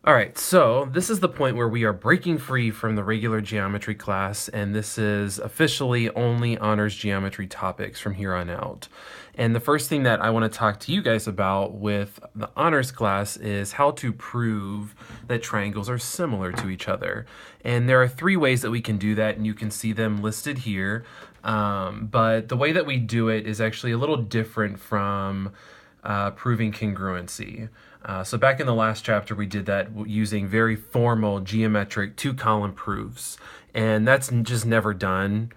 All right, so this is the point where we are breaking free from the regular geometry class, and this is officially only honors geometry topics from here on out. And the first thing that I want to talk to you guys about with the honors class is how to prove that triangles are similar to each other. And there are three ways that we can do that, and you can see them listed here. But the way that we do it is actually a little different from proving congruency. So back in the last chapter, we did that using very formal geometric two-column proofs, and that's just never done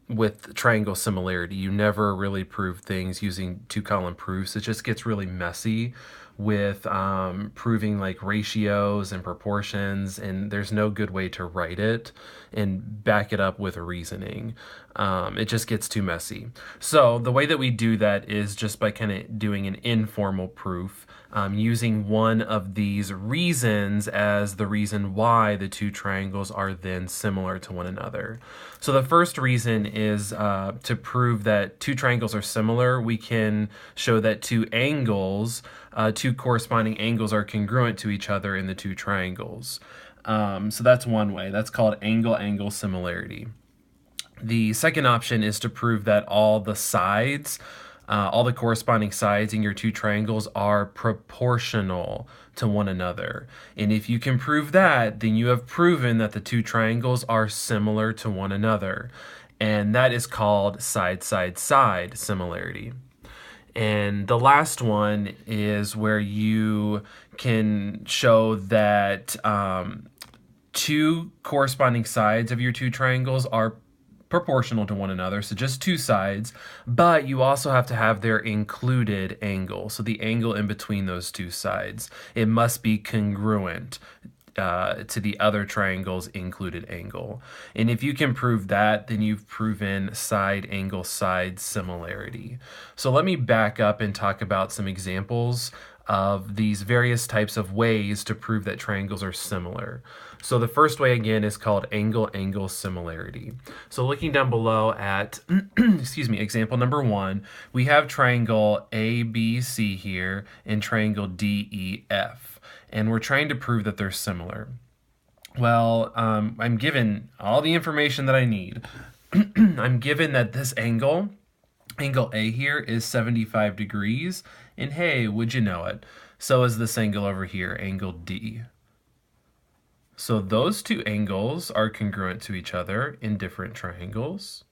with triangle similarity. You never really prove things using two-column proofs. It just gets really messy with proving like ratios and proportions, and there's no good way to write it and back it up with reasoning. It just gets too messy. So the way that we do that is just by kind of doing an informal proof, using one of these reasons as the reason why the two triangles are then similar to one another. So the first reason is to prove that two triangles are similar. We can show that two corresponding angles are congruent to each other in the two triangles. So that's one way. That's called angle-angle similarity. The second option is to prove that all the corresponding sides in your two triangles are proportional to one another. And if you can prove that, then you have proven that the two triangles are similar to one another. And that is called side-side-side similarity. And the last one is where you can show that two corresponding sides of your two triangles are proportional to one another, so just two sides, but you also have to have their included angle, so the angle in between those two sides. It must be congruent to the other triangle's included angle. And if you can prove that, then you've proven side-angle-side similarity. So let me back up and talk about some examples of these various types of ways to prove that triangles are similar. So the first way, again, is called angle-angle similarity. So looking down below at, example number 1, we have triangle ABC here and triangle DEF, and we're trying to prove that they're similar. Well, I'm given all the information that I need. I'm given that this angle A here is 75 degrees, and hey, would you know it? So is this angle over here, angle D. So those two angles are congruent to each other in different triangles.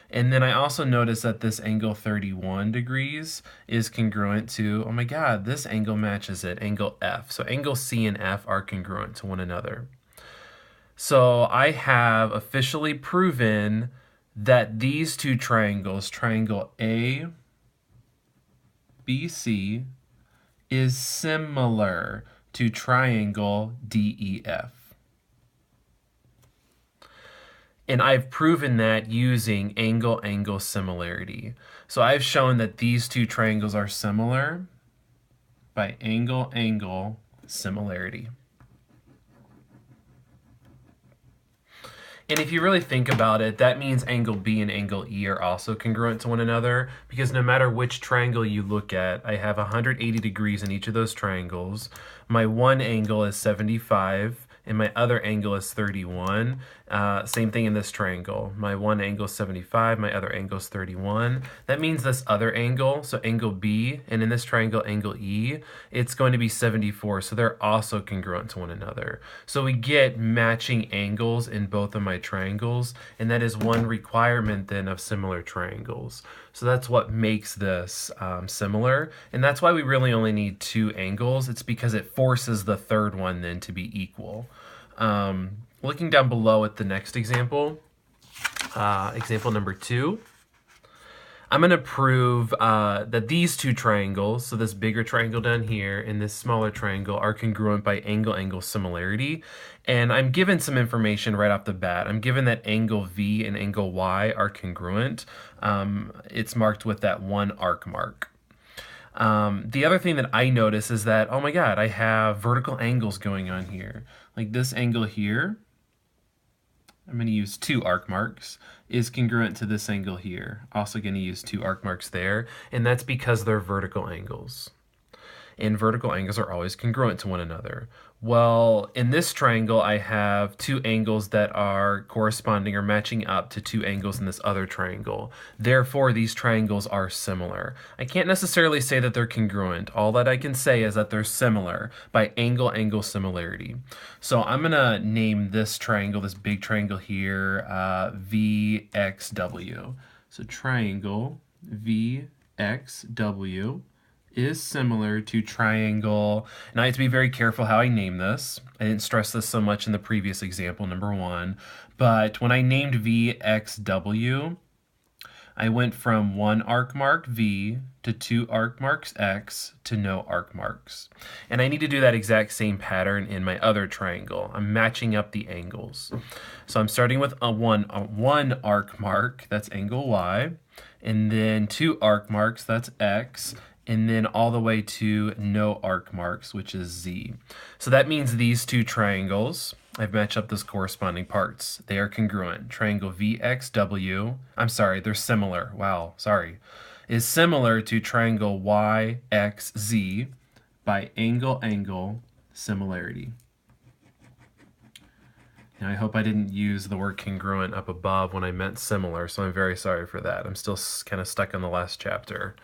And then I also notice that this angle 31 degrees is congruent to, oh my God, this angle matches it, angle F. So angle C and F are congruent to one another. So I have officially proven that these two triangles, triangle ABC, is similar to triangle DEF. And I've proven that using angle-angle similarity. So I've shown that these two triangles are similar by angle-angle similarity. And if you really think about it, that means angle B and angle E are also congruent to one another, because no matter which triangle you look at, I have 180 degrees in each of those triangles. My one angle is 75, and my other angle is 31. Same thing in this triangle. My one angle is 75, my other angle is 31. That means this other angle, so angle B, and in this triangle, angle E, it's going to be 74, so they're also congruent to one another. So we get matching angles in both of my triangles, and that is one requirement then of similar triangles. So that's what makes this similar, and that's why we really only need two angles. It's because it forces the third one then to be equal. Looking down below at the next example, example number 2, I'm going to prove that these two triangles, so this bigger triangle down here and this smaller triangle, are congruent by angle-angle similarity. And I'm given some information right off the bat. I'm given that angle V and angle Y are congruent. It's marked with that one arc mark. The other thing that I notice is that, oh my God, I have vertical angles going on here. Like this angle here, I'm going to use 2 arc marks, is congruent to this angle here. Also going to use 2 arc marks there, and that's because they're vertical angles. and vertical angles are always congruent to one another. Well, in this triangle, I have two angles that are corresponding or matching up to two angles in this other triangle. Therefore, these triangles are similar. I can't necessarily say that they're congruent. All that I can say is that they're similar by angle-angle similarity. So I'm going to name this triangle, this big triangle here, VXW. So triangle VXW is similar to triangle. And I have to be very careful how I name this. I didn't stress this so much in the previous example, number 1. But when I named VXW, I went from one arc mark V to two arc marks X to no arc marks. And I need to do that exact same pattern in my other triangle. I'm matching up the angles. So I'm starting with a one arc mark, that's angle Y, and then two arc marks, that's X, and then all the way to no arc marks, which is Z. So that means these two triangles, I've matched up those corresponding parts. They are congruent. Triangle VXW, I'm sorry, they're similar. Wow, sorry. Is similar to triangle YXZ by angle-angle similarity. Now, I hope I didn't use the word congruent up above when I meant similar, so I'm very sorry for that. I'm still kind of stuck in the last chapter.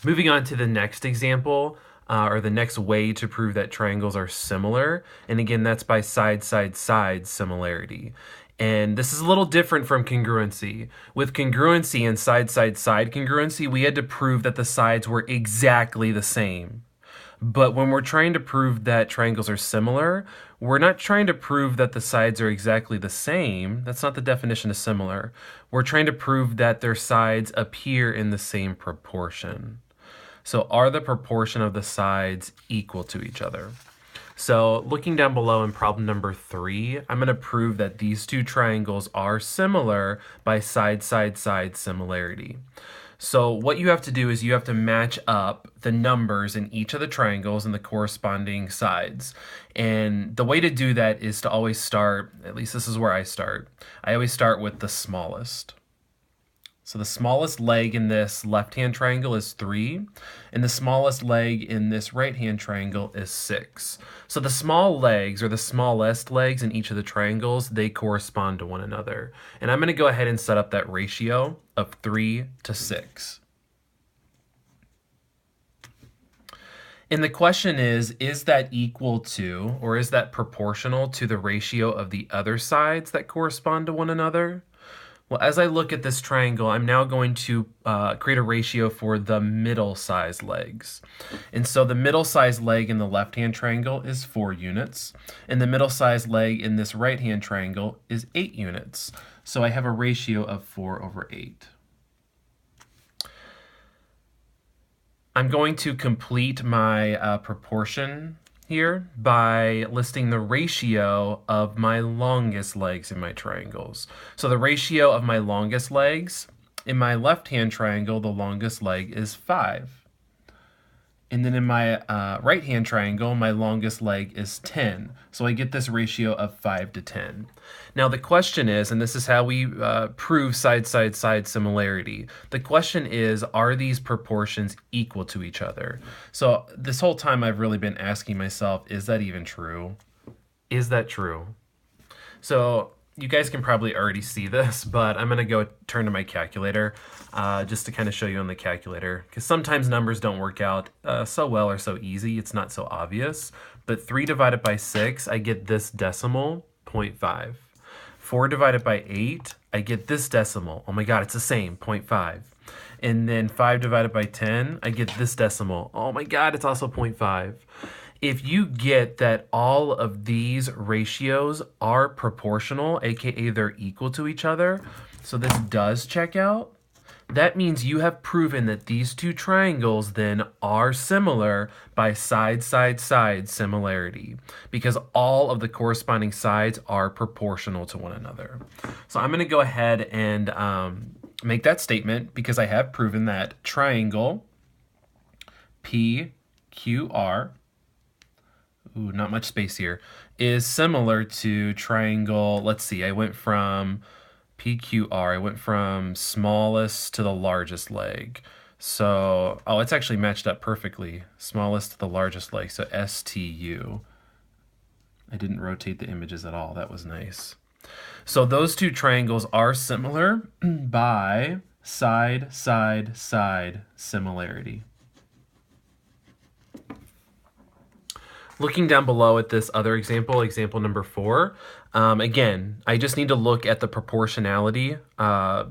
Moving on to the next example, or the next way to prove that triangles are similar. And again, that's by side-side-side similarity. And this is a little different from congruency. With congruency and side-side-side congruency, we had to prove that the sides were exactly the same. But when we're trying to prove that triangles are similar, we're not trying to prove that the sides are exactly the same. That's not the definition of similar. We're trying to prove that their sides appear in the same proportion. So are the proportion of the sides equal to each other? So looking down below in problem number 3, I'm going to prove that these two triangles are similar by side-side-side similarity. So what you have to do is you have to match up the numbers in each of the triangles and the corresponding sides. And the way to do that is to always start, at least this is where I start, I always start with the smallest. So the smallest leg in this left-hand triangle is 3, and the smallest leg in this right-hand triangle is 6. So the small legs, or the smallest legs in each of the triangles, they correspond to one another. And I'm going to go ahead and set up that ratio of 3 to 6. And the question is that equal to, or is that proportional to the ratio of the other sides that correspond to one another? Well, as I look at this triangle, I'm now going to create a ratio for the middle-sized legs. And so the middle-sized leg in the left-hand triangle is 4 units, and the middle-sized leg in this right-hand triangle is 8 units. So I have a ratio of 4/8. I'm going to complete my proportion here by listing the ratio of my longest legs in my triangles. So the ratio of my longest legs, in my left-hand triangle, the longest leg is 5. And then in my right-hand triangle, my longest leg is 10. So I get this ratio of 5 to 10. Now the question is, and this is how we prove side-side-side similarity, the question is, are these proportions equal to each other? So this whole time I've really been asking myself, is that even true? Is that true? So you guys can probably already see this, but I'm going to go turn to my calculator just to kind of show you on the calculator, because sometimes numbers don't work out so well or so easy. It's not so obvious. But 3 divided by 6, I get this decimal, 0.5. 4 divided by 8, I get this decimal. Oh my God, it's the same, 0.5. And then 5 divided by 10, I get this decimal. Oh my God, it's also 0.5. If you get that all of these ratios are proportional, aka they're equal to each other, so this does check out, that means you have proven that these two triangles then are similar by side-side-side similarity, because all of the corresponding sides are proportional to one another. So I'm going to go ahead and make that statement, because I have proven that triangle PQR, ooh, not much space here, is similar to triangle, let's see, I went from PQR, I went from smallest to the largest leg. So, oh, it's actually matched up perfectly. Smallest to the largest leg, so STU. I didn't rotate the images at all. That was nice. So those two triangles are similar by side, side, side similarity. Looking down below at this other example, example number 4, again, I just need to look at the proportionality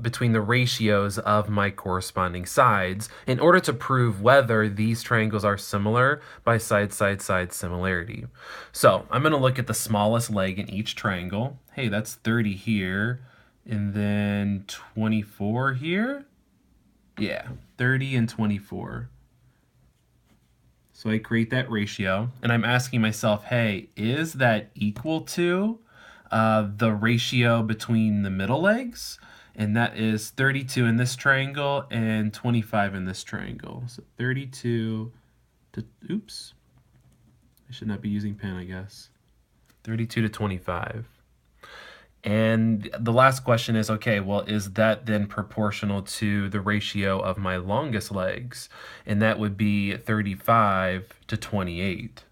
between the ratios of my corresponding sides in order to prove whether these triangles are similar by side, side, side similarity. So I'm going to look at the smallest leg in each triangle. Hey, that's 30 here, and then 24 here. Yeah, 30 and 24. So I create that ratio, and I'm asking myself, hey, is that equal to the ratio between the middle legs? And that is 32 in this triangle and 25 in this triangle. So 32 to, oops, I should not be using pen, I guess. 32 to 25. And the last question is, okay, well, is that then proportional to the ratio of my longest legs? And that would be 35 to 28.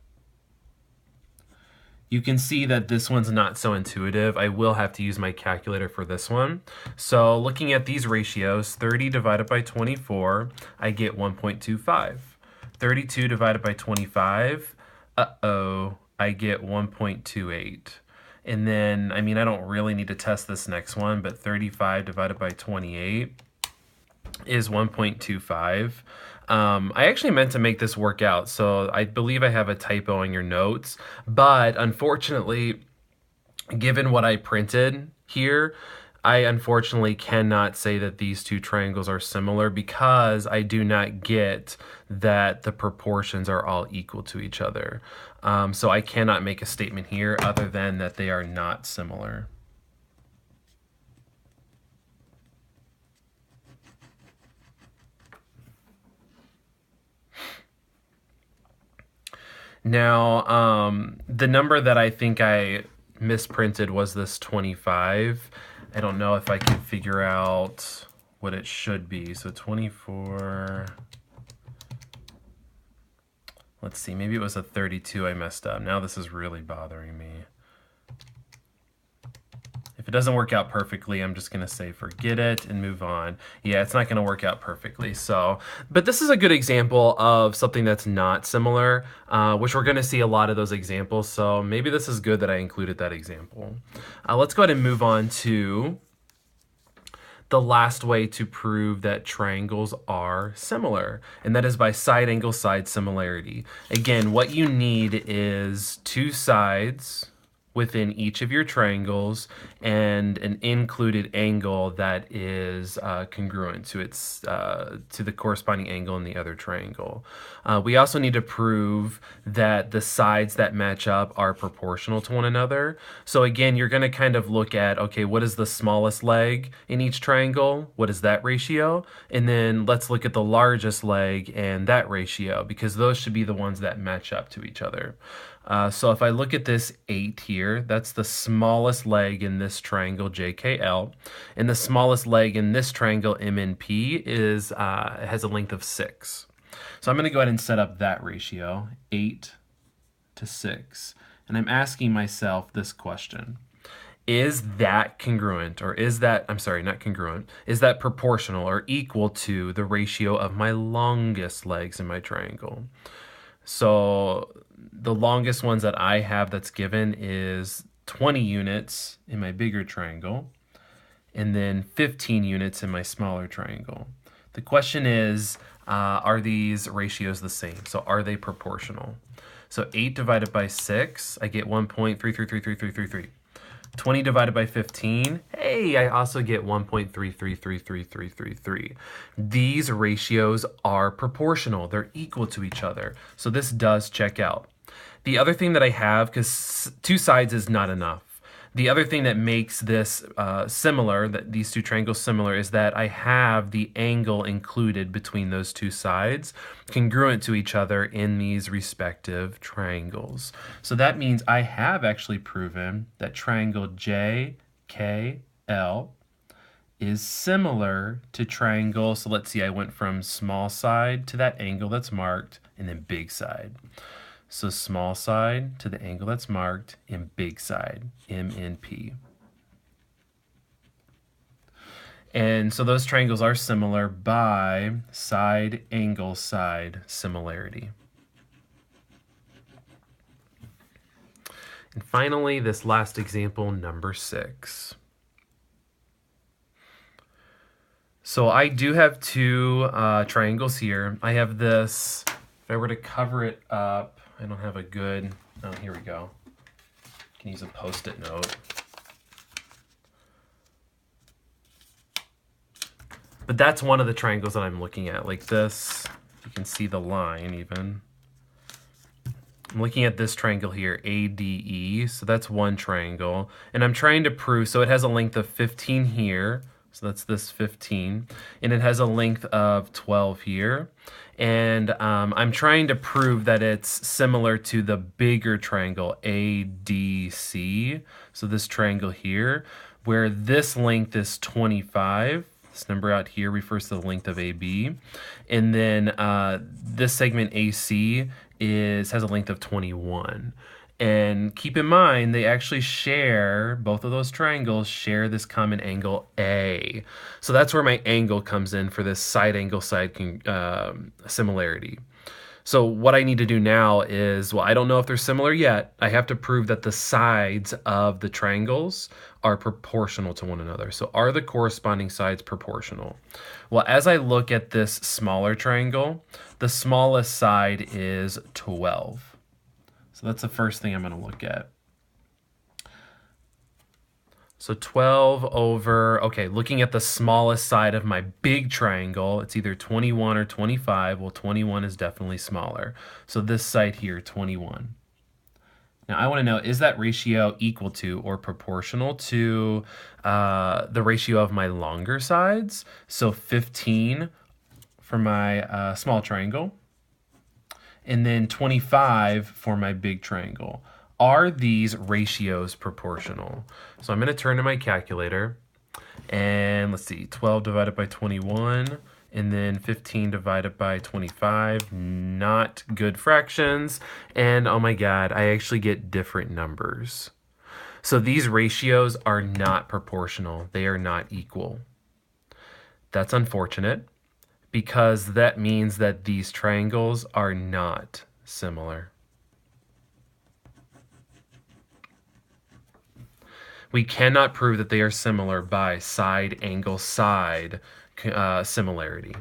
You can see that this one's not so intuitive. I will have to use my calculator for this one. So looking at these ratios, 30 divided by 24, I get 1.25. 32 divided by 25, I get 1.28. And then, I mean, I don't really need to test this next one, but 35 divided by 28 is 1.25. I actually meant to make this work out, so I believe I have a typo in your notes, but unfortunately, given what I printed here, I unfortunately cannot say that these two triangles are similar because I do not get that the proportions are all equal to each other. So I cannot make a statement here other than that they are not similar. Now, the number that I think I misprinted was this 25. I don't know if I can figure out what it should be. So 24, let's see, maybe it was a 32 I messed up. Now this is really bothering me. If it doesn't work out perfectly, I'm just going to say forget it and move on. Yeah, it's not going to work out perfectly. So, but this is a good example of something that's not similar, which we're going to see a lot of those examples. So maybe this is good that I included that example. Let's go ahead and move on to the last way to prove that triangles are similar, and that is by side angle side similarity. Again, what you need is two sides within each of your triangles and an included angle that is congruent to its to the corresponding angle in the other triangle. We also need to prove that the sides that match up are proportional to one another. So again, you're going to kind of look at, okay, what is the smallest leg in each triangle? What is that ratio? And then let's look at the largest leg and that ratio, because those should be the ones that match up to each other. So if I look at this 8 here, that's the smallest leg in this triangle JKL, and the smallest leg in this triangle MNP is has a length of 6. So I'm going to go ahead and set up that ratio, 8 to 6, and I'm asking myself this question. Is that congruent, or is that, I'm sorry, not congruent, is that proportional or equal to the ratio of my longest legs in my triangle? So the longest ones that I have that's given is 20 units in my bigger triangle, and then 15 units in my smaller triangle. The question is, are these ratios the same? So are they proportional? So 8 divided by 6, I get 1.33333333. 20 divided by 15, hey, I also get 1.33333333. These ratios are proportional. They're equal to each other. So this does check out. The other thing that I have, because two sides is not enough, the other thing that makes this similar, that these two triangles similar, is that I have the angle included between those two sides congruent to each other in these respective triangles. So that means I have actually proven that triangle JKL is similar to triangle. So let's see, I went from small side to that angle that's marked, and then big side. So small side to the angle that's marked, and big side, MNP. And so those triangles are similar by side, angle, side similarity. And finally, this last example, number 6. So I do have two triangles here. I have this, if I were to cover it up, I don't have a good, oh, here we go. I can use a Post-it note. But that's one of the triangles that I'm looking at, like this. You can see the line even. I'm looking at this triangle here, ADE, so that's one triangle. And I'm trying to prove, so it has a length of 15 here, so that's this 15, and it has a length of 12 here. And I'm trying to prove that it's similar to the bigger triangle, ADC, so this triangle here, where this length is 25. This number out here refers to the length of AB. And then this segment AC has a length of 21. And keep in mind, they actually share, both of those triangles share this common angle A. So that's where my angle comes in for this side angle side similarity. So what I need to do now is, well, I don't know if they're similar yet. I have to prove that the sides of the triangles are proportional to one another. So are the corresponding sides proportional? Well, as I look at this smaller triangle, the smallest side is 12. So that's the first thing I'm going to look at. So 12 over, okay, looking at the smallest side of my big triangle, it's either 21 or 25. Well, 21 is definitely smaller. So this side here, 21. Now I want to know, is that ratio equal to or proportional to the ratio of my longer sides? So 15 for my small triangle, and then 25 for my big triangle. Are these ratios proportional? So I'm going to turn to my calculator, and let's see, 12 divided by 21, and then 15 divided by 25, not good fractions, and oh my god, I actually get different numbers. So these ratios are not proportional. They are not equal. That's unfortunate, because that means that these triangles are not similar. We cannot prove that they are similar by side, angle, side similarity.